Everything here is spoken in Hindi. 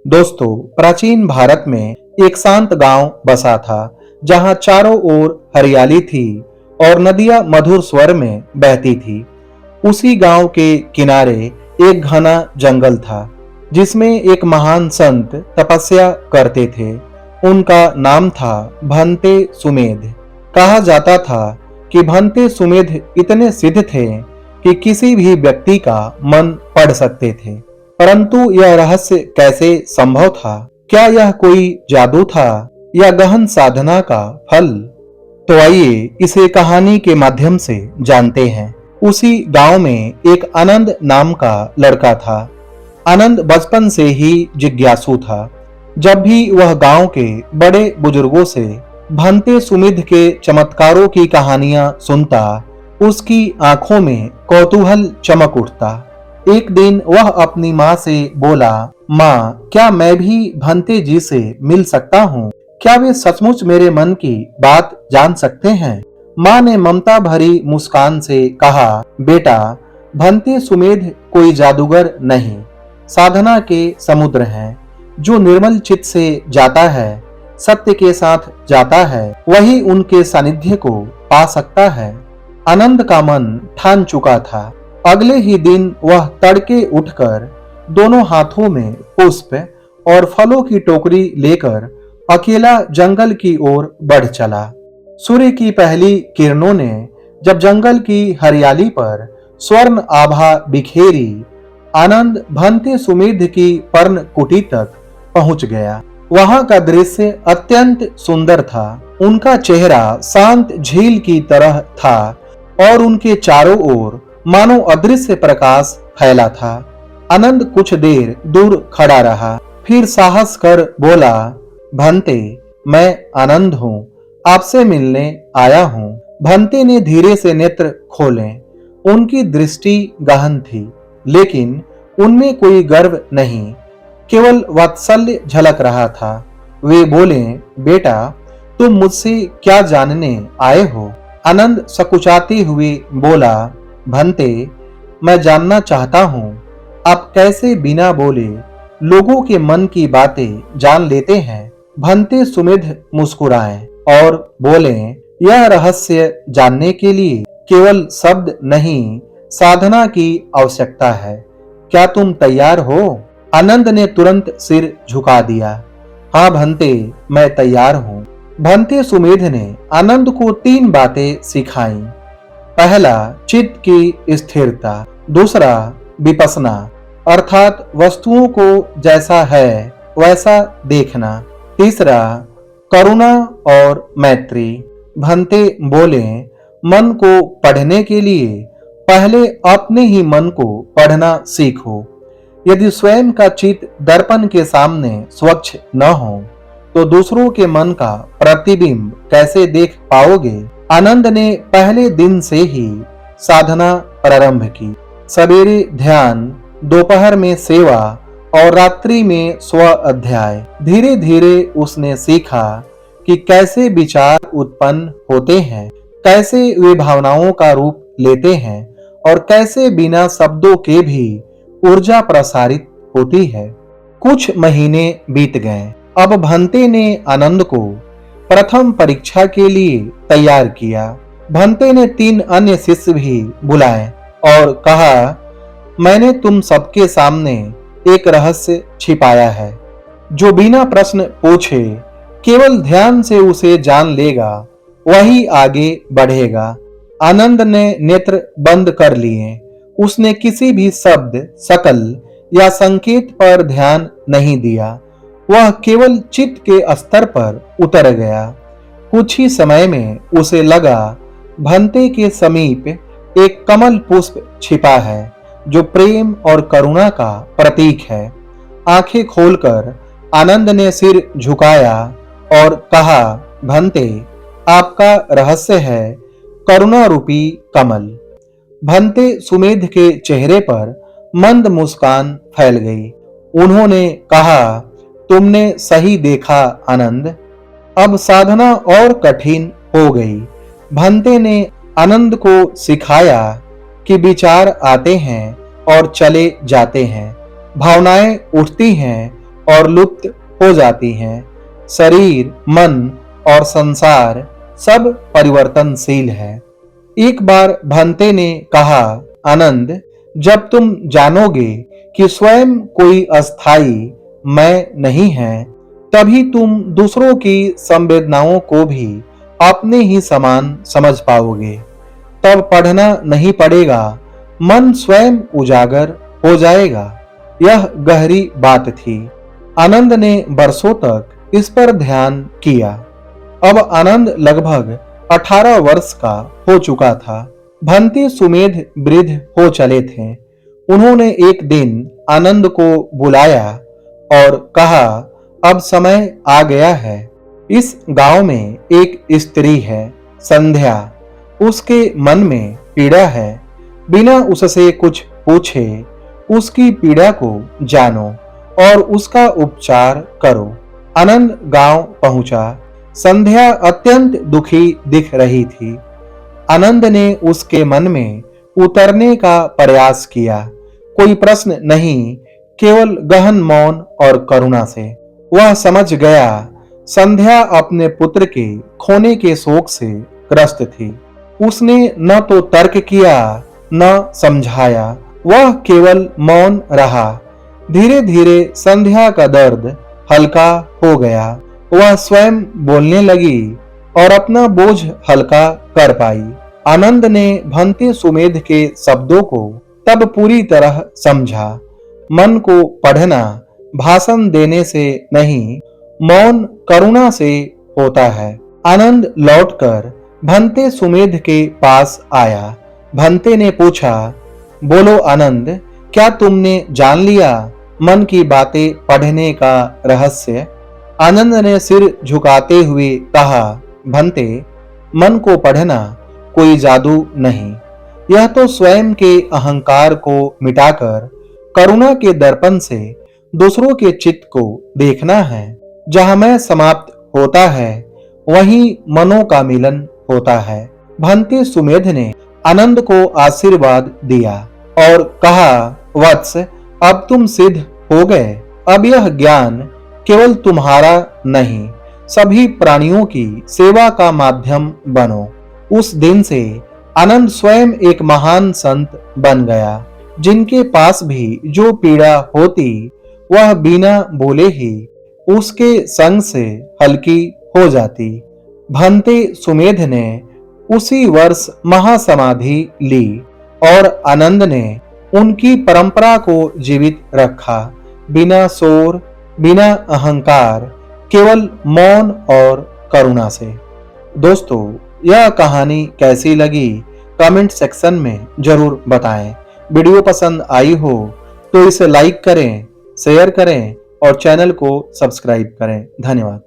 दोस्तों, प्राचीन भारत में एक शांत गांव बसा था जहां चारों ओर हरियाली थी और नदियां मधुर स्वर में बहती थी। उसी गांव के किनारे एक घना जंगल था जिसमें एक महान संत तपस्या करते थे। उनका नाम था भंते सुमेध। कहा जाता था कि भंते सुमेध इतने सिद्ध थे कि किसी भी व्यक्ति का मन पढ़ सकते थे। परंतु यह रहस्य कैसे संभव था? क्या यह कोई जादू था या गहन साधना का फल? तो आइए इसे कहानी के माध्यम से जानते हैं। उसी गांव में एक आनंद नाम का लड़का था। आनंद बचपन से ही जिज्ञासु था। जब भी वह गांव के बड़े बुजुर्गों से भंते सुमिध के चमत्कारों की कहानियां सुनता, उसकी आंखों में कौतूहल चमक उठता। एक दिन वह अपनी माँ से बोला, माँ, क्या मैं भी भंते जी से मिल सकता हूँ? क्या वे सचमुच मेरे मन की बात जान सकते हैं? माँ ने ममता भरी मुस्कान से कहा, बेटा, भंते सुमेध कोई जादूगर नहीं, साधना के समुद्र हैं। जो निर्मल चित्त से जाता है, सत्य के साथ जाता है, वही उनके सानिध्य को पा सकता है। आनंद का मन ठान चुका था। अगले ही दिन वह तड़के उठकर दोनों हाथों में पुष्प और फलों की टोकरी लेकर अकेला जंगल की ओर बढ़ चला। सूर्य की पहली किरणों ने जब जंगल की हरियाली पर स्वर्ण आभा बिखेरी, आनंद भंते सुमेध की पर्ण कुटी तक पहुंच गया। वहां का दृश्य अत्यंत सुंदर था। उनका चेहरा शांत झील की तरह था और उनके चारों ओर मानो अदृश्य प्रकाश फैला था। आनंद कुछ देर दूर खड़ा रहा, फिर साहस कर बोला, भंते, मैं आनंद हूँ, आपसे मिलने आया हूँ। भंते ने धीरे से नेत्र खोले। उनकी दृष्टि गहन थी, लेकिन उनमें कोई गर्व नहीं, केवल वात्सल्य झलक रहा था। वे बोले, बेटा, तुम मुझसे क्या जानने आए हो? आनंद सकुचाते हुए बोला, भंते, मैं जानना चाहता हूँ आप कैसे बिना बोले लोगों के मन की बातें जान लेते हैं। भंते सुमेध मुस्कुराए और बोले, यह रहस्य जानने के लिए केवल शब्द नहीं, साधना की आवश्यकता है। क्या तुम तैयार हो? आनंद ने तुरंत सिर झुका दिया। हाँ भंते, मैं तैयार हूँ। भंते सुमेध ने आनंद को 3 बातें सिखाई। पहला, चित्त की स्थिरता। दूसरा, विपसना, अर्थात वस्तुओं को जैसा है वैसा देखना। तीसरा, करुणा और मैत्री। भंते बोले, मन को पढ़ने के लिए पहले अपने ही मन को पढ़ना सीखो। यदि स्वयं का चित्त दर्पण के सामने स्वच्छ न हो तो दूसरों के मन का प्रतिबिंब कैसे देख पाओगे? आनंद ने पहले दिन से ही साधना प्रारंभ की। सवेरे ध्यान, दोपहर में सेवा और रात्रि में स्व अध्याय। धीरे धीरे उसने सीखा कि कैसे विचार उत्पन्न होते हैं, कैसे वे भावनाओं का रूप लेते हैं और कैसे बिना शब्दों के भी ऊर्जा प्रसारित होती है। कुछ महीने बीत गए। अब भंते ने आनंद को प्रथम परीक्षा के लिए तैयार किया। भंते ने 3 अन्य शिष्य भी बुलाए और कहा, मैंने तुम सबके सामने एक रहस्य छिपाया है। जो बिना प्रश्न पूछे केवल ध्यान से उसे जान लेगा, वही आगे बढ़ेगा। आनंद ने नेत्र बंद कर लिए। उसने किसी भी शब्द, शकल या संकेत पर ध्यान नहीं दिया। वह केवल चित्त के स्तर पर उतर गया। कुछ ही समय में उसे लगा भंते के समीप एक कमल पुष्प छिपा है जो प्रेम और करुणा का प्रतीक है। आंखें खोलकर आनंद ने सिर झुकाया और कहा, भंते, आपका रहस्य है करुणा रूपी कमल। भंते सुमेध के चेहरे पर मंद मुस्कान फैल गई। उन्होंने कहा, तुमने सही देखा आनंद। अब साधना और कठिन हो गई। भंते ने आनंद को सिखाया कि विचार आते हैं और चले जाते हैं, भावनाएं उठती हैं और लुप्त हो जाती हैं। शरीर, मन और संसार सब परिवर्तनशील है। एक बार भंते ने कहा, आनंद, जब तुम जानोगे कि स्वयं कोई अस्थाई मैं नहीं है, तभी तुम दूसरों की संवेदनाओं को भी अपने ही समान समझ पाओगे। तब पढ़ना नहीं पड़ेगा, मन स्वयं उजागर हो जाएगा। यह गहरी बात थी। आनंद ने वर्षों तक इस पर ध्यान किया। अब आनंद लगभग 18 वर्ष का हो चुका था। भंते सुमेध वृद्ध हो चले थे। उन्होंने एक दिन आनंद को बुलाया और कहा, अब समय आ गया है। इस गांव में एक स्त्री है, संध्या। उसके मन में पीड़ा है। बिना उससे कुछ पूछे उसकी पीड़ा को जानो और उसका उपचार करो। आनंद गांव पहुंचा। संध्या अत्यंत दुखी दिख रही थी। आनंद ने उसके मन में उतरने का प्रयास किया। कोई प्रश्न नहीं, केवल गहन मौन और करुणा से। वह समझ गया, संध्या अपने पुत्र के खोने के शोक से ग्रस्त थी। उसने न तो तर्क किया न समझाया, वह केवल मौन रहा। धीरे धीरे संध्या का दर्द हल्का हो गया। वह स्वयं बोलने लगी और अपना बोझ हल्का कर पाई। आनंद ने भंते सुमेध के शब्दों को तब पूरी तरह समझा। मन को पढ़ना भाषण देने से नहीं, मौन करुणा से होता है। आनंद लौटकर भंते सुमेध के पास आया। भंते ने पूछा, बोलो आनंद, क्या तुमने जान लिया मन की बातें पढ़ने का रहस्य? आनंद ने सिर झुकाते हुए कहा, भंते, मन को पढ़ना कोई जादू नहीं। यह तो स्वयं के अहंकार को मिटाकर करुणा के दर्पण से दूसरों के चित्त को देखना है। जहां मैं समाप्त होता है, वहीं मनों का मिलन होता है। भंते सुमेध ने आनंद को आशीर्वाद दिया और कहा, वत्स, अब तुम सिद्ध हो गए। अब यह ज्ञान केवल तुम्हारा नहीं, सभी प्राणियों की सेवा का माध्यम बनो। उस दिन से आनंद स्वयं एक महान संत बन गया। जिनके पास भी जो पीड़ा होती, वह बिना बोले ही उसके संग से हल्की हो जाती। भंते सुमेध ने उसी वर्ष महासमाधि ली और आनंद ने उनकी परंपरा को जीवित रखा। बिना शोर, बिना अहंकार, केवल मौन और करुणा से। दोस्तों, यह कहानी कैसी लगी कमेंट सेक्शन में जरूर बताएं। वीडियो पसंद आई हो तो इसे लाइक करें, शेयर करें और चैनल को सब्सक्राइब करें। धन्यवाद।